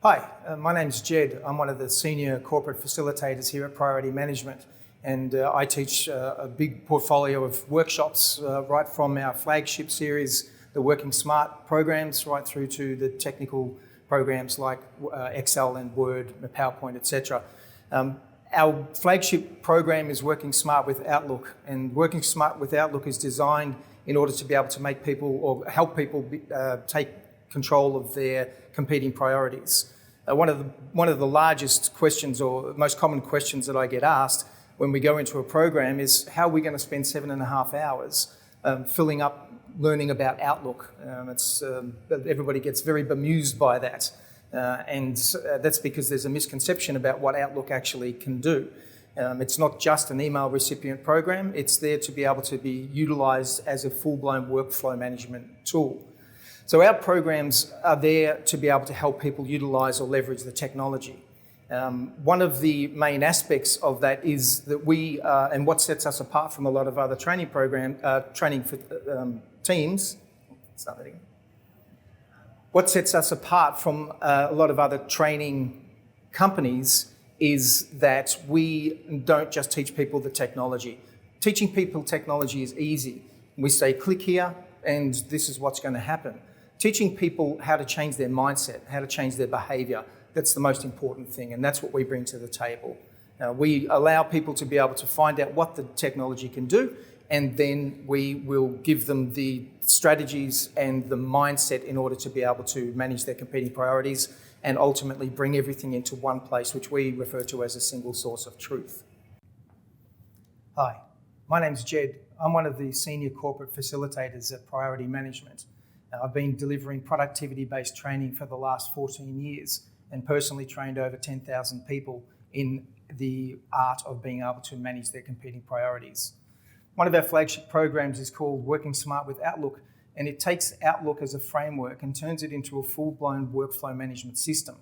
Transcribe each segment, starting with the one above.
Hi, my name's Gedd. I'm one of the senior corporate facilitators here at Priority Management, and I teach a big portfolio of workshops right from our flagship series, the Working Smart programs, right through to the technical programs like Excel and Word, PowerPoint, etc. Our flagship program is Working Smart with Outlook, and Working Smart with Outlook is designed in order to be able to make people or help people take control of their competing priorities. One of the largest questions or most common questions that I get asked when we go into a program is how are we going to spend 7.5 hours filling up learning about Outlook. Everybody gets very bemused by that, and that's because there's a misconception about what Outlook actually can do. It's not just an email recipient program, it's there to be able to be utilised as a full-blown workflow management tool. So our programs are there to be able to help people utilise or leverage the technology. One of the main aspects of that is that we, and what sets us apart from a lot of other training for teams, start that again. What sets us apart from a lot of other training companies is that we don't just teach people the technology. Teaching people technology is easy. We say, click here, and this is what's going to happen. Teaching people how to change their mindset, how to change their behaviour, that's the most important thing, and that's what we bring to the table. We allow people to be able to find out what the technology can do, and then we will give them the strategies and the mindset in order to be able to manage their competing priorities and ultimately bring everything into one place, which we refer to as a single source of truth. Hi, my name's Gedd. I'm one of the senior corporate facilitators at Priority Management. I've been delivering productivity-based training for the last 14 years and personally trained over 10,000 people in the art of being able to manage their competing priorities. One of our flagship programs is called Working Smart with Outlook, and it takes Outlook as a framework and turns it into a full-blown workflow management system.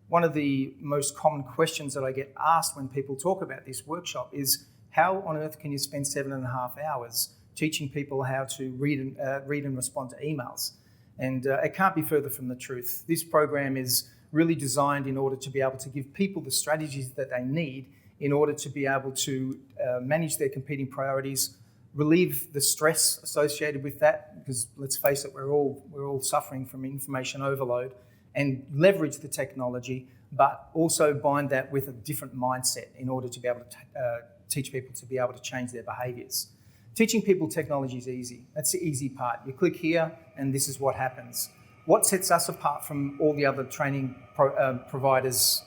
One of the most common questions that I get asked when people talk about this workshop is, how on earth can you spend 7.5 hours teaching people how to read and respond to emails? And it can't be further from the truth. This program is really designed in order to be able to give people the strategies that they need in order to be able to manage their competing priorities, relieve the stress associated with that, because let's face it, we're all suffering from information overload, and leverage the technology, but also bind that with a different mindset in order to be able to teach people to be able to change their behaviours. Teaching people technology is easy. That's the easy part. You click here and this is what happens. What sets us apart from all the other training providers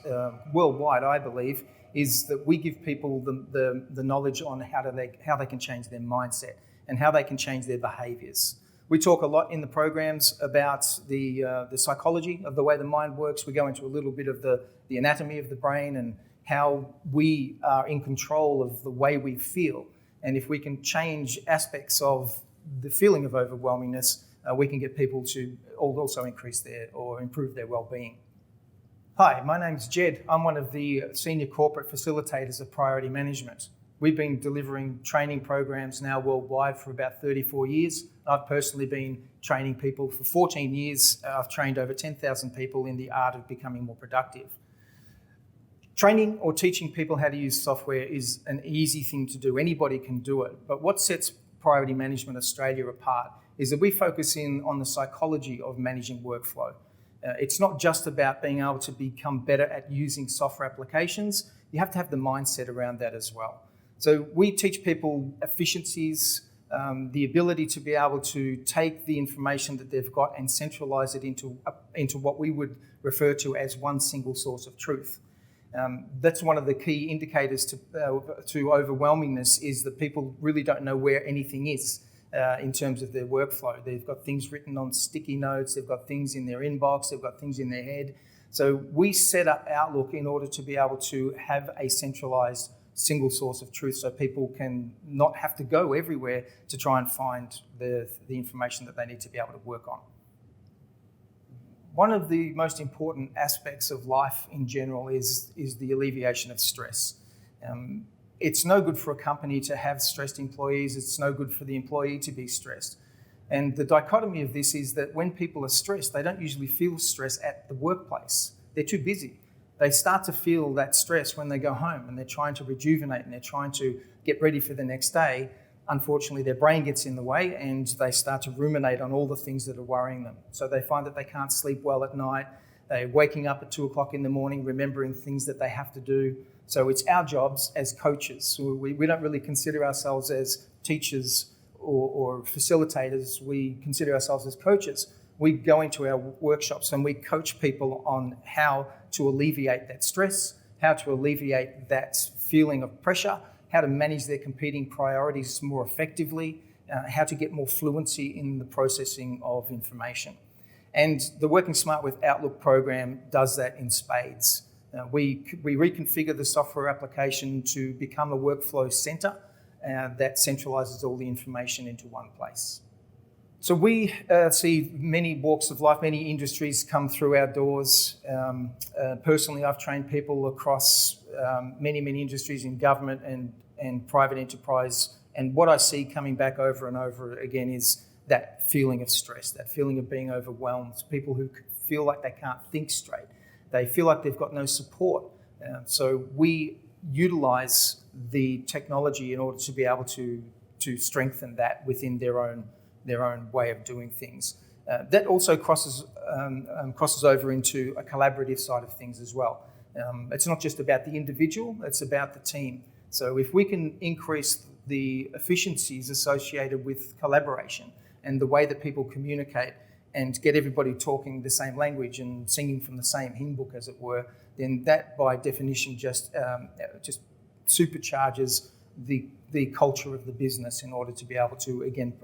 worldwide, I believe, is that we give people the knowledge on how they can change their mindset and how they can change their behaviours. We talk a lot in the programs about the psychology of the way the mind works. We go into a little bit of the anatomy of the brain and how we are in control of the way we feel. And if we can change aspects of the feeling of overwhelmingness, we can get people to also increase or improve their well-being. Hi, my name's Gedd. I'm one of the senior corporate facilitators of Priority Management. We've been delivering training programs now worldwide for about 34 years. I've personally been training people for 14 years. I've trained over 10,000 people in the art of becoming more productive. Training or teaching people how to use software is an easy thing to do. Anybody can do it. But what sets Priority Management Australia apart is that we focus in on the psychology of managing workflow. It's not just about being able to become better at using software applications. You have to have the mindset around that as well. So we teach people efficiencies, the ability to be able to take the information that they've got and centralise it into what we would refer to as one single source of truth. That's one of the key indicators to overwhelmingness, is that people really don't know where anything is in terms of their workflow. They've got things written on sticky notes, they've got things in their inbox, they've got things in their head. So we set up Outlook in order to be able to have a centralised single source of truth so people can not have to go everywhere to try and find the information that they need to be able to work on. One of the most important aspects of life in general is the alleviation of stress. It's no good for a company to have stressed employees. It's no good for the employee to be stressed. And the dichotomy of this is that when people are stressed, they don't usually feel stress at the workplace. they're too busy. They start to feel that stress when they go home and they're trying to rejuvenate and they're trying to get ready for the next day. Unfortunately, their brain gets in the way and they start to ruminate on all the things that are worrying them. So they find that they can't sleep well at night. They're waking up at 2 o'clock in the morning, remembering things that they have to do. So it's our jobs as coaches. We don't really consider ourselves as teachers or facilitators. We consider ourselves as coaches. We go into our workshops and we coach people on how to alleviate that stress, how to alleviate that feeling of pressure, how to manage their competing priorities more effectively, how to get more fluency in the processing of information. And the Working Smart with Outlook program does that in spades. We reconfigure the software application to become a workflow centre that centralises all the information into one place. So we see many walks of life, many industries come through our doors. Personally, I've trained people across many industries in government and private enterprise. And what I see coming back over and over again is that feeling of stress, that feeling of being overwhelmed, people who feel like they can't think straight. They feel like they've got no support. So we utilise the technology in order to be able to strengthen that within their own way of doing things. That also crosses over into a collaborative side of things as well. It's not just about the individual, it's about the team. So if we can increase the efficiencies associated with collaboration and the way that people communicate and get everybody talking the same language and singing from the same hymn book, as it were, then that by definition just supercharges the culture of the business in order to be able to, again,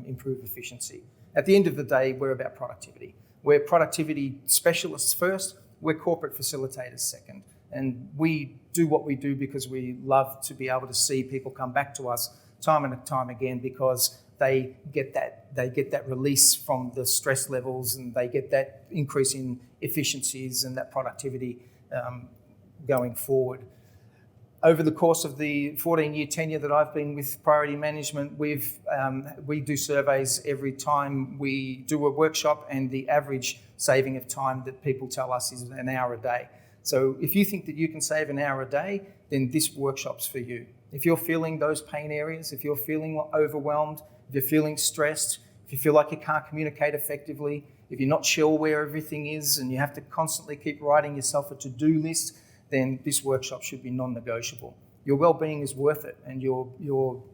improve efficiency. At the end of the day, we're about productivity. We're productivity specialists first, we're corporate facilitators second. And we do what we do because we love to be able to see people come back to us time and time again because they get that release from the stress levels and they get that increase in efficiencies and that productivity going forward. Over the course of the 14-year tenure that I've been with Priority Management, we do surveys every time we do a workshop, and the average saving of time that people tell us is an hour a day. So if you think that you can save an hour a day, then this workshop's for you. If you're feeling those pain areas, if you're feeling overwhelmed, if you're feeling stressed, if you feel like you can't communicate effectively, if you're not sure where everything is and you have to constantly keep writing yourself a to-do list, then this workshop should be non-negotiable. Your well-being is worth it, and your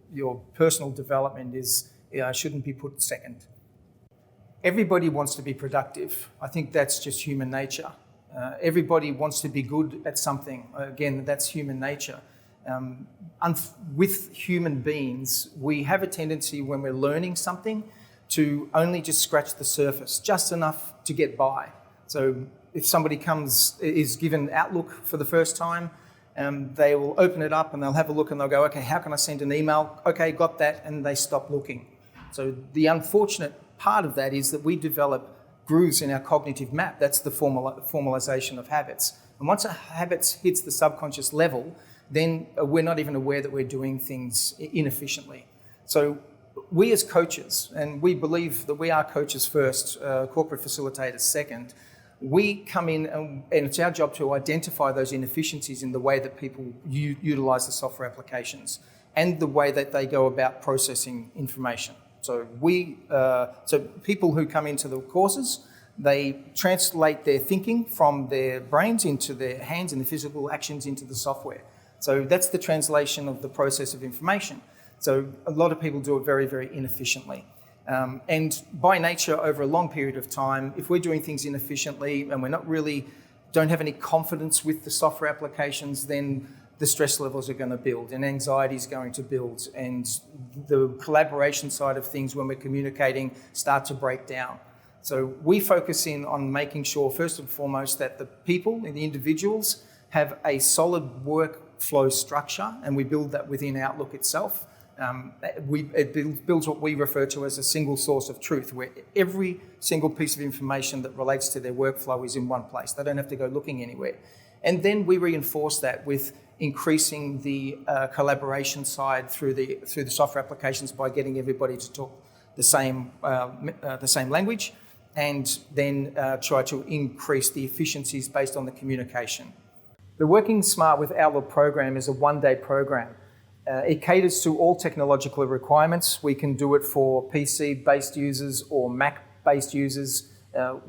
personal development shouldn't be put second. Everybody wants to be productive. I think that's just human nature. Everybody wants to be good at something. Again, that's human nature. With human beings, we have a tendency when we're learning something to only just scratch the surface, just enough to get by. So if somebody is given Outlook for the first time, they will open it up and they'll have a look and they'll go, okay, how can I send an email? Okay, got that, and they stop looking. So the unfortunate part of that is that we develop grooves in our cognitive map. That's the formalisation of habits. And once a habit hits the subconscious level, then we're not even aware that we're doing things inefficiently. So we as coaches, and we believe that we are coaches first, corporate facilitators second, we come in and it's our job to identify those inefficiencies in the way that people utilise the software applications and the way that they go about processing information. So people who come into the courses, they translate their thinking from their brains into their hands and the physical actions into the software. So that's the translation of the process of information. So a lot of people do it very, very inefficiently. And by nature, over a long period of time, if we're doing things inefficiently and don't have any confidence with the software applications, then the stress levels are going to build and anxiety is going to build, and the collaboration side of things when we're communicating start to break down. So we focus in on making sure, first and foremost, that the people and the individuals have a solid workflow structure, and we build that within Outlook itself. It builds what we refer to as a single source of truth, where every single piece of information that relates to their workflow is in one place. They don't have to go looking anywhere. And then we reinforce that with increasing the collaboration side through the software applications by getting everybody to talk the same language. and then try to increase the efficiencies based on the communication. The Working Smart with Outlook program is a one-day program. It caters to all technological requirements. We can do it for PC-based users or Mac-based users.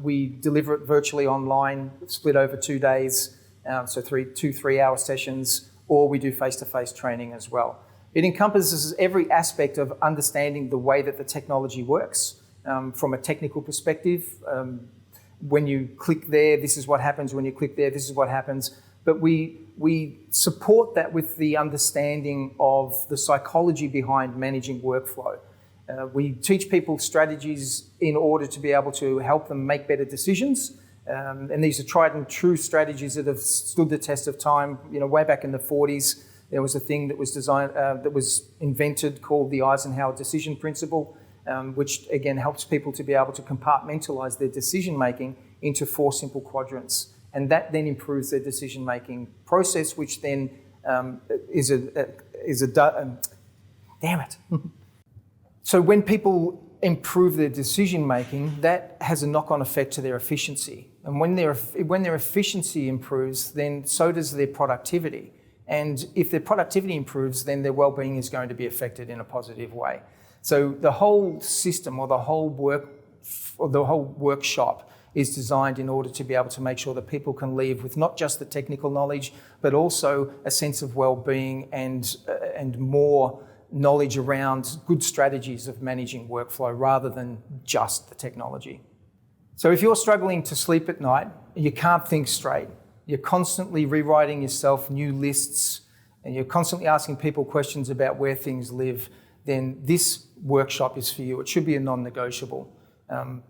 We deliver it virtually online, split over 2 days, so 3-hour sessions, or we do face-to-face training as well. It encompasses every aspect of understanding the way that the technology works from a technical perspective. When you click there, this is what happens. When you click there, this is what happens. But we support that with the understanding of the psychology behind managing workflow. We teach people strategies in order to be able to help them make better decisions. And these are tried and true strategies that have stood the test of time. You know, way back in the 40s, there was a thing that was designed, that was invented called the Eisenhower decision principle, which again helps people to be able to compartmentalize their decision making into 4 simple quadrants. And that then improves their decision-making process, which then damn it. So when people improve their decision-making, that has a knock-on effect to their efficiency. And when their efficiency improves, then so does their productivity. And if their productivity improves, then their well-being is going to be affected in a positive way. So the whole system or the whole workshop is designed in order to be able to make sure that people can leave with not just the technical knowledge, but also a sense of well-being and more knowledge around good strategies of managing workflow rather than just the technology. So if you're struggling to sleep at night, you can't think straight, you're constantly rewriting yourself new lists, and you're constantly asking people questions about where things live, then this workshop is for you. It should be a non-negotiable.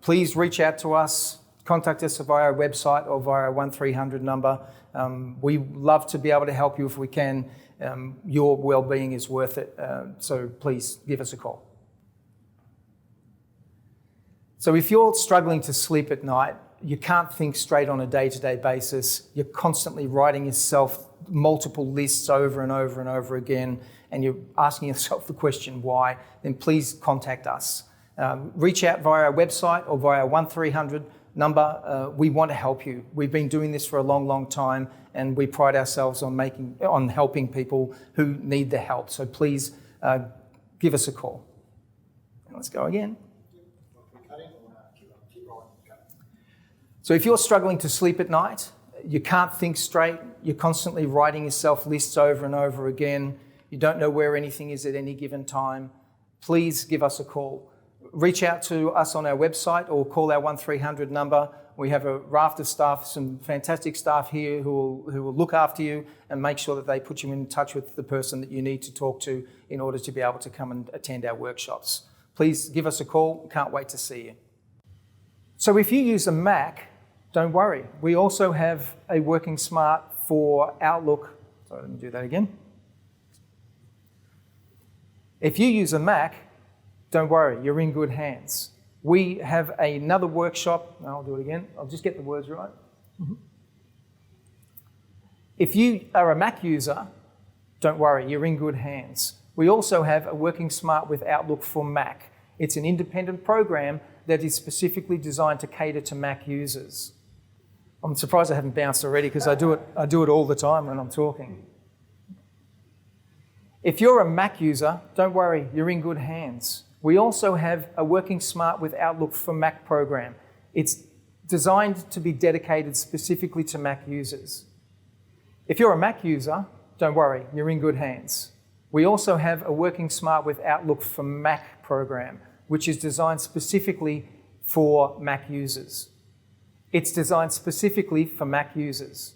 Please reach out to us. Contact us via our website or via our 1300 number. We love to be able to help you if we can. Your well-being is worth it, so please give us a call. So if you're struggling to sleep at night, you can't think straight on a day-to-day basis, you're constantly writing yourself multiple lists over and over and over again, and you're asking yourself the question why, then please contact us. Reach out via our website or via our 1300 number. We want to help you. We've been doing this for a long, long time, and we pride ourselves on helping people who need the help. So please give us a call. Let's go again. So if you're struggling to sleep at night, you can't think straight, you're constantly writing yourself lists over and over again, you don't know where anything is at any given time, please give us a call. Reach out to us on our website or call our 1300 number. We have a raft of staff, some fantastic staff here who will look after you and make sure that they put you in touch with the person that you need to talk to in order to be able to come and attend our workshops. Please give us a call. Can't wait to see you. So if you use a Mac, don't worry. We also have a Working Smart for Outlook. Sorry, let me do that again. If you use a Mac, don't worry, you're in good hands. We have another workshop. No, I'll do it again. I'll just get the words right. If you are a Mac user, don't worry, you're in good hands. We also have a Working Smart with Outlook for Mac. It's an independent program that is specifically designed to cater to Mac users. I'm surprised I haven't bounced already because I do it all the time when I'm talking. If you're a Mac user, don't worry, you're in good hands. We also have a Working Smart with Outlook for Mac program. It's designed to be dedicated specifically to Mac users. If you're a Mac user, don't worry, you're in good hands. We also have a Working Smart with Outlook for Mac program, which is designed specifically for Mac users. It's designed specifically for Mac users.